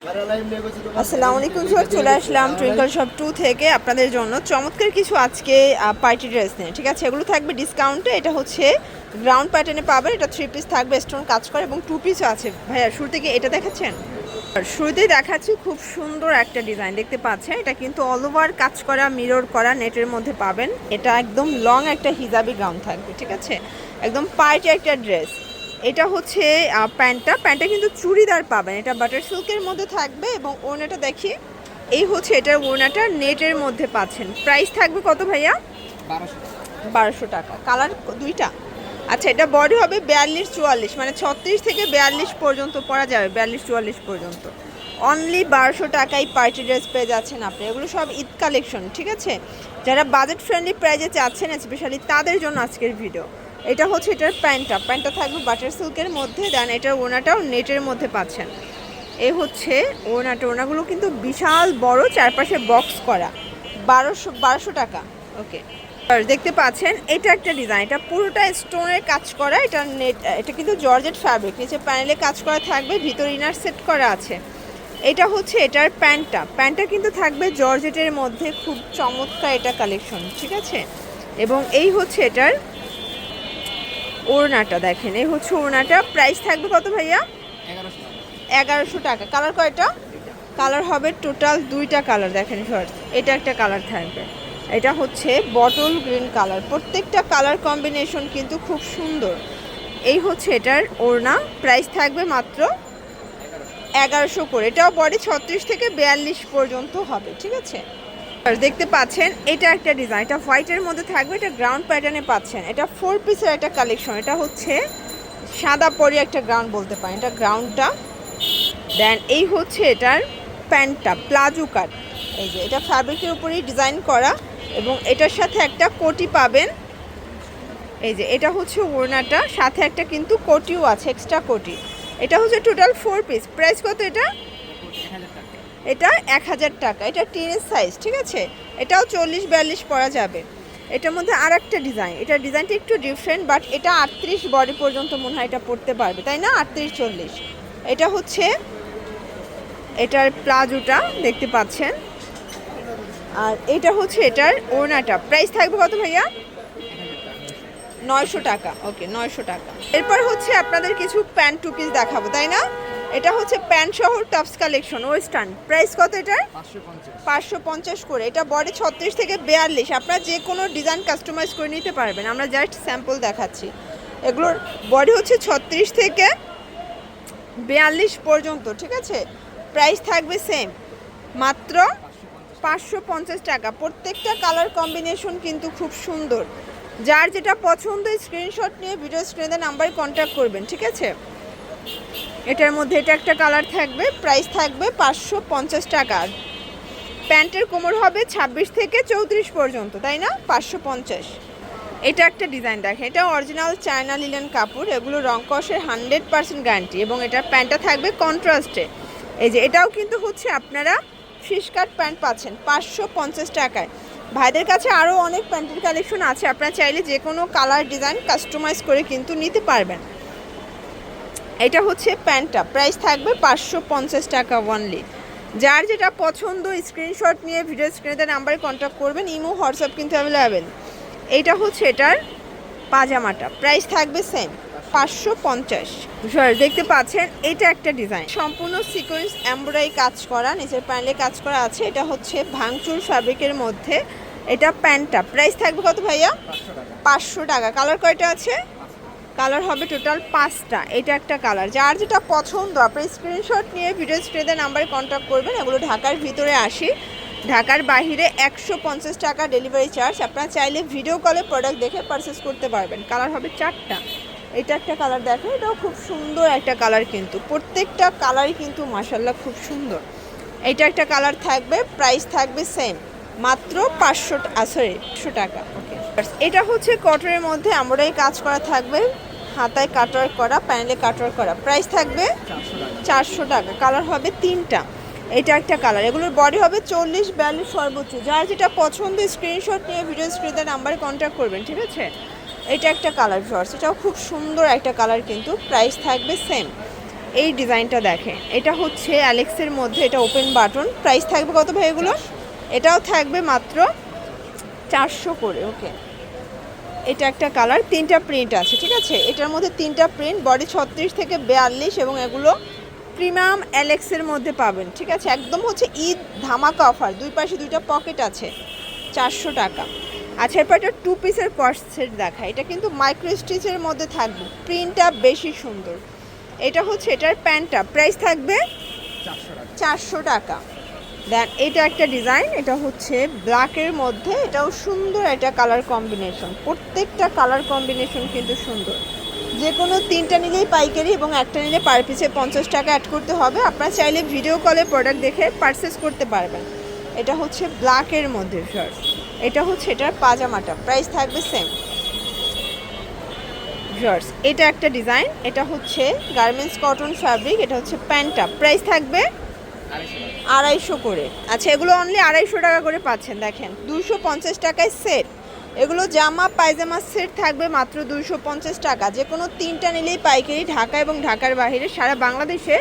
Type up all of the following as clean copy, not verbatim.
আসসালামু আলাইকুম স্যার, চলে আসলাম টুইঙ্কল শপ 2 থেকে আপনাদের জন্য চমৎকার কিছু আজকে পার্টি ড্রেস নিয়ে। ঠিক আছে, এগুলো থাকবে ডিসকাউন্টে। এটা হচ্ছে গ্রাউন্ড প্যাটার্নে পাবেন। এটা 3 পিস থাকবে, স্টোন কাজ করে এবং 2 পিসও আছে। ভাইয়া শুরু থেকে এটা দেখাচ্ছেন, শুরুতেই দেখাচ্ছি খুব সুন্দর একটা ডিজাইন দেখতে পাচ্ছেন। এটা কিন্তু অল ওভার কাজ করা, মিরর করা, নেটের মধ্যে পাবেন। এটা একদম লং একটা হিজাবি গাউন থাকবে। ঠিক আছে, একদম পার্টি একটা ড্রেস। এটা হচ্ছে প্যান্টটা কিন্তু চুড়িদার পাবেন। এটা বাটার সিল্কের মধ্যে থাকবে এবং ওড়নাটা দেখি, এই হচ্ছে এটার ওড়নাটা নেটের মধ্যে পাচ্ছেন। প্রাইস থাকবে কত ভাইয়া? 1200 টাকা। কালার দুইটা। আচ্ছা, এটা বডি হবে 42-44, মানে 36 থেকে 42 পর্যন্ত পরা যাবে, 42-44 পর্যন্ত। অনলি 1200 টাকায় পার্টি ড্রেস পেয়ে যাচ্ছেন আপনি। এগুলো সব ঈদ কালেকশন। ঠিক আছে, যারা বাজেট ফ্রেন্ডলি প্রাইজে চাচ্ছেন স্পেশালি তাদের জন্য আজকের ভিডিও। এটা হচ্ছে এটার প্যান্টটা থাকবে বাটার সিল্কের মধ্যে। দেন এটার ওড়নাটাও নেটের মধ্যে পাচ্ছেন। এই হচ্ছে ওড়নাগুলো কিন্তু বিশাল বড়, চারপাশে বক্স করা। 1200 টাকা। ওকে, দেখতে পাচ্ছেন এটা একটা ডিজাইন। এটা পুরোটা স্টোনের কাজ করা। এটা কিন্তু জর্জেট ফ্যাব্রিক, নিচে প্যানেলে কাজ করা থাকবে, ভিতরে ইনার সেট করা আছে। এটা হচ্ছে এটার প্যান্টটা কিন্তু থাকবে জর্জেটের মধ্যে, খুব চমৎকার এটা কালেকশন। ঠিক আছে, এবং এই হচ্ছে এটার ওড়নাটা দেখেন, এই হচ্ছে ওড়নাটা। প্রাইস থাকবে কত ভাইয়া? 1100 টাকা। কালার কয়টা? কালার হবে টোটাল 2টা কালার। দেখেন শর্টস, এটা একটা কালার থাকবে, এটা হচ্ছে বটল গ্রিন কালার। প্রত্যেকটা কালার কম্বিনেশন কিন্তু খুব সুন্দর। এই হচ্ছে এটার ওড়না। প্রাইস থাকবে মাত্র 1100 করে। এটাও বডি 36 থেকে 42 পর্যন্ত হবে। ঠিক আছে, দেখতে পাচ্ছেন এটা একটা ডিজাইন। এটা হোয়াইটের মধ্যে থাকবে, এটা গ্রাউন্ড প্যাটার্নে পাচ্ছেন। এটা 4 পিসের একটা কালেকশন। এটা হচ্ছে সাদা পরি একটা গ্রাউন্ড বলতে পারেন, এটা গ্রাউন্ডটা। দেন এই হচ্ছে এটার প্যান্টটা, প্লাজো কাট। এই যে এটা ফ্যাব্রিকের উপরেই ডিজাইন করা এবং এটার সাথে একটা কোটি পাবেন। এই যে এটা হচ্ছে ওড়নাটা, সাথে একটা কিন্তু কোটিও আছে, এক্সট্রা কোটি। এটা হচ্ছে টোটাল 4 পিস। প্রাইস কত এটা? এটা 1000 টাকা। এটা টিনের সাইজ। ঠিক আছে, এটাও 40-42 পরা যাবে। এটার মধ্যে আর একটা ডিজাইন, এটা ডিজাইনটা একটু ডিফারেন্ট, বাট এটা 38 বডি পর্যন্ত মনে হয় এটা পরতে পারবে, তাই না? 38-40। এটা হচ্ছে এটার প্লাজোটা দেখতে পাচ্ছেন, আর এটা হচ্ছে এটার ওড়নাটা। প্রাইস থাকবে কত ভাইয়া? 900 টাকা। ওকে, 900 টাকা। এরপর হচ্ছে আপনাদের কিছু প্যান্ট 2 পিস দেখাবো, তাই না? এটা হচ্ছে প্যান্ট শহ টপস কালেকশন, ওয়েস্টার্ন। প্রাইস কত এটার? 550 করে। এটা বডি 36 থেকে 42। আপনারা যে কোনো ডিজাইন কাস্টমাইজ করে নিতে পারবেন, আমরা জাস্ট স্যাম্পল দেখাচ্ছি। এগুলোর বডি হচ্ছে 36 থেকে 42 পর্যন্ত। ঠিক আছে, প্রাইস থাকবে সেম, মাত্র 550 টাকা। প্রত্যেকটা কালার কম্বিনেশন কিন্তু খুব সুন্দর। যার যেটা পছন্দ স্ক্রিনশট নিয়ে ভিডিও স্ক্রিনে নাম্বারে কন্ট্যাক্ট করবেন। ঠিক আছে, এটার মধ্যে এটা একটা কালার থাকবে। প্রাইস থাকবে 550 টাকা। প্যান্টের কোমর হবে 26 থেকে 34 পর্যন্ত, তাই না? 550। এটা একটা ডিজাইন দেখেন, এটা অরিজিনাল চায়না লিলেন কাপড়। এগুলো রং কষের 100% গ্যারান্টি এবং এটার প্যান্টটা থাকবে কন্ট্রাস্টে। এই যে এটাও কিন্তু হচ্ছে আপনারা ফিশ কাট প্যান্ট পাচ্ছেন 550 টাকায়। ভাইদের কাছে আরও অনেক প্যান্টের কালেকশন আছে, আপনারা চাইলে যে কোনো কালার ডিজাইন কাস্টমাইজ করে কিন্তু নিতে পারবেন। এটা হচ্ছে প্যান্টটা। প্রাইস থাকবে 550 টাকা অনলি। যার যেটা পছন্দ স্ক্রিনশট নিয়ে ভিডিও স্ক্রিনে নাম্বারে কন্ট্যাক্ট করবেন। ইমো হোয়াটসঅ্যাপ কিন্তু অ্যাভেলেবেল। এইটা হচ্ছে এটার পাজামাটা। প্রাইস থাকবে সেম, 550। দেখতে পাচ্ছেন এটা একটা ডিজাইন, সম্পূর্ণ সিকোয়েন্স এমব্রয়ডারি কাজ করা, নিচের প্যানেলে কাজ করা আছে। এটা হচ্ছে ভাঙচুর ফ্যাব্রিকের মধ্যে। এটা প্যান্টটা। প্রাইস থাকবে কত ভাইয়া? 500 টাকা। কালার কয়টা আছে? কালার হবে টোটাল 5টা। এটা একটা কালার। যার যেটা পছন্দ আপনি স্ক্রিনশট নিয়ে ভিডিও স্ক্রিনে নাম্বারে কন্ট্যাক্ট করবেন। এগুলো ঢাকার ভিতরে 80, ঢাকার বাইরে 150 টাকা ডেলিভারি চার্জ। আপনারা চাইলে ভিডিও কলে প্রোডাক্ট দেখে পারচেস করতে পারবেন। কালার হবে 4টা। এটা একটা কালার দেখেন, এটাও খুব সুন্দর একটা কালার, কিন্তু প্রত্যেকটা কালারই কিন্তু মাশাআল্লাহ খুব সুন্দর। এটা একটা কালার থাকবে। প্রাইস থাকবে সেম, মাত্র 500 টাকা। ওকে, এটা হচ্ছে কটনের মধ্যে এমব্রয়ডারি কাজ করা থাকবে, হাতায় কাটওয়ার্ক করা, প্যানেলে কাটওয়ার্ক করা। প্রাইস থাকবে 400 টাকা। কালার হবে 3টা। এটা একটা কালার। এগুলোর বডি হবে 40-42 সর্বোচ্চ। যার যেটা পছন্দ স্ক্রিনশট নিয়ে ভিডিও স্ক্রিনে নাম্বারে কন্ট্যাক্ট করবেন। ঠিক আছে, এটা একটা কালার শর্টস, এটাও খুব সুন্দর একটা কালার, কিন্তু প্রাইস থাকবে সেম। এই ডিজাইনটা দেখেন, এটা হচ্ছে অ্যালেক্সের মধ্যে, এটা ওপেন বাটন। প্রাইস থাকবে কত ভাই এগুলো? এটাও থাকবে মাত্র 400 করে। ওকে, এটা একটা কালার, 3টা প্রিন্ট আছে, ঠিক আছে? এটার মধ্যে 3টা প্রিন্ট, বডি 36 থেকে 42, এবং এগুলো প্রিমিয়াম অ্যালেক্সের মধ্যে পাবেন, ঠিক আছে? একদম হচ্ছে ঈদ ধামাকা অফার, দুই পাশে 2টা পকেট আছে, 400 টাকা। আচ্ছা, এরপর একটা 2 পিসের কর্স সেট দেখা, এটা কিন্তু মাইক্রো স্টিচের মধ্যে থাকবে, প্রিন্টটা বেশি সুন্দর। এটা হচ্ছে এটার প্যান্টটা, প্রাইস থাকবে 400 টাকা। দেন এটা একটা ডিজাইন, এটা হচ্ছে ব্ল্যাকের মধ্যে, এটাও সুন্দর একটা কালার কম্বিনেশন, প্রত্যেকটা কালার কম্বিনেশন কিন্তু সুন্দর। যে কোনো 3টা নিলেই পাইকারি, এবং একটা নিলে পার পিসে 50 টাকা অ্যাড করতে হবে। আপনারা চাইলে ভিডিও কলে প্রোডাক্ট দেখে পারচেস করতে পারবেন। এটা হচ্ছে ব্ল্যাকের মধ্যে শার্ট, এটা হচ্ছে এটার পাজামাটা, প্রাইস থাকবে সেম। শার্টস, এটা একটা ডিজাইন, এটা হচ্ছে গার্মেন্টস কটন ফ্যাব্রিক, এটা হচ্ছে প্যান্টটা, প্রাইস থাকবে 250 করে। আচ্ছা, এগুলো অনলি 250 টাকা করে পাচ্ছেন। দেখেন 250 টাকায় সেট, এগুলো জামা পায়জামা সেট থাকবে মাত্র 250 টাকা। যে কোনো 3টা নিলেই পাইকারি, ঢাকা এবং ঢাকার বাইরে সারা বাংলাদেশে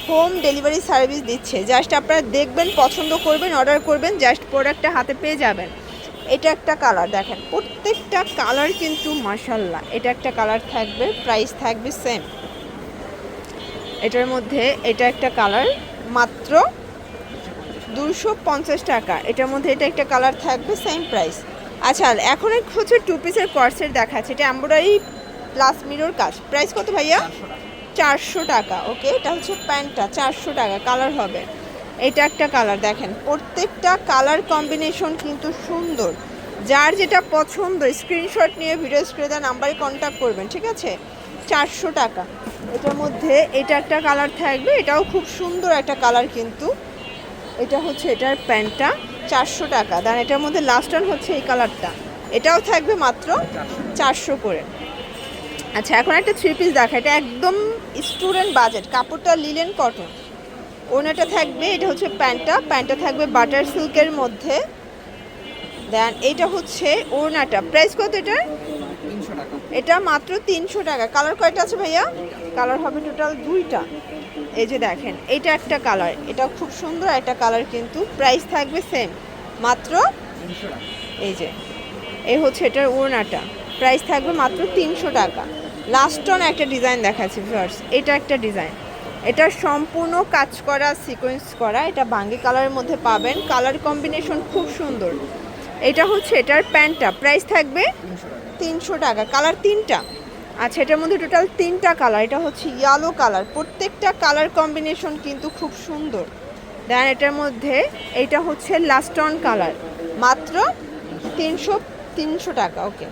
হোম ডেলিভারি সার্ভিস দিচ্ছে। জাস্ট আপনারা দেখবেন, পছন্দ করবেন, অর্ডার করবেন, জাস্ট প্রোডাক্টটা হাতে পেয়ে যাবেন। এটা একটা কালার, দেখেন প্রত্যেকটা কালার কিন্তু মাশাল্লাহ। এটা একটা কালার থাকবে, প্রাইস থাকবে সেম। এটার মধ্যে এটা একটা কালার, মাত্র 250 টাকা। এটার মধ্যে এটা একটা কালার থাকবে, সেম প্রাইস। আচ্ছা, এখন হচ্ছে 2 পিসের কর্সেট দেখাচ্ছে, এটা এমব্রয়ডারি প্লাস মিরর কাজ, প্রাইস কত ভাইয়া? 400 টাকা। ওকে, এটা হচ্ছে প্যান্টটা, 400 টাকা, কালার হবে। এটা একটা কালার, দেখেন প্রত্যেকটা কালার কম্বিনেশন কিন্তু সুন্দর। যার যেটা পছন্দ স্ক্রিনশট নিয়ে ভিডিও স্ক্রিনে নাম্বারে কন্ট্যাক্ট করবেন, ঠিক আছে? 400 টাকা। এটার মধ্যে এটা একটা কালার থাকবে, এটাও খুব সুন্দর একটা কালার কিন্তু। এটা হচ্ছে এটার প্যান্টটা, 400 টাকা। দেন এটার মধ্যে লাস্ট ওয়ান হচ্ছে এই কালারটা, এটাও থাকবে মাত্র 400 করে। আচ্ছা, এখন একটা 3 পিস দেখা, এটা একদম স্টুডেন্ট বাজেট, কাপড়টা লিলেন কটন, ওনাটা থাকবে, এটা হচ্ছে প্যান্টটা, প্যান্টটা থাকবে বাটার সিল্কের মধ্যে। দেন এটা হচ্ছে ওড়নাটা, প্রাইস কত এটার? 300 টাকা। এটা মাত্র 300 টাকা। কালার কয়টা আছে ভাইয়া? কালার হবে টোটাল 2টা। এই যে দেখেন, এটা একটা কালার, এটা খুব সুন্দর একটা কালার কিন্তু, প্রাইস থাকবে সেম, মাত্র 300 টাকা। এই যে এই হচ্ছে এটার ওড়নাটা, প্রাইস থাকবে মাত্র 300 টাকা। লাস্ট অন একটা ডিজাইন দেখাচ্ছি ভিউয়ার্স, এটা একটা ডিজাইন, এটা সম্পূর্ণ কাজ করা, সিকোয়েন্স করা, এটা বাঙ্গি কালারের মধ্যে পাবেন, কালার কম্বিনেশন খুব সুন্দর। এটা হচ্ছে এটার প্যান্টটা, প্রাইস থাকবে 300 টাকা। কালার 3টা। আচ্ছা, এটার মধ্যে টোটাল 3টা কালার, এটা হচ্ছে ইয়েলো কালার, প্রত্যেকটা কালার কম্বিনেশন কিন্তু খুব সুন্দর। দেন এটার মধ্যে এইটা হচ্ছে লাস্ট অন কালার, মাত্র 300 টাকা। ওকে,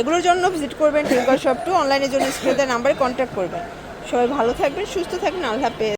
এগুলোর জন্য ভিজিট করবেন টুইঙ্কল শপ 2, অনলাইনের জন্য স্ক্রিনের নাম্বারে কন্ট্যাক্ট করবেন। সবাই ভালো থাকবেন, সুস্থ থাকবেন, আল্লাহ হাফেজ।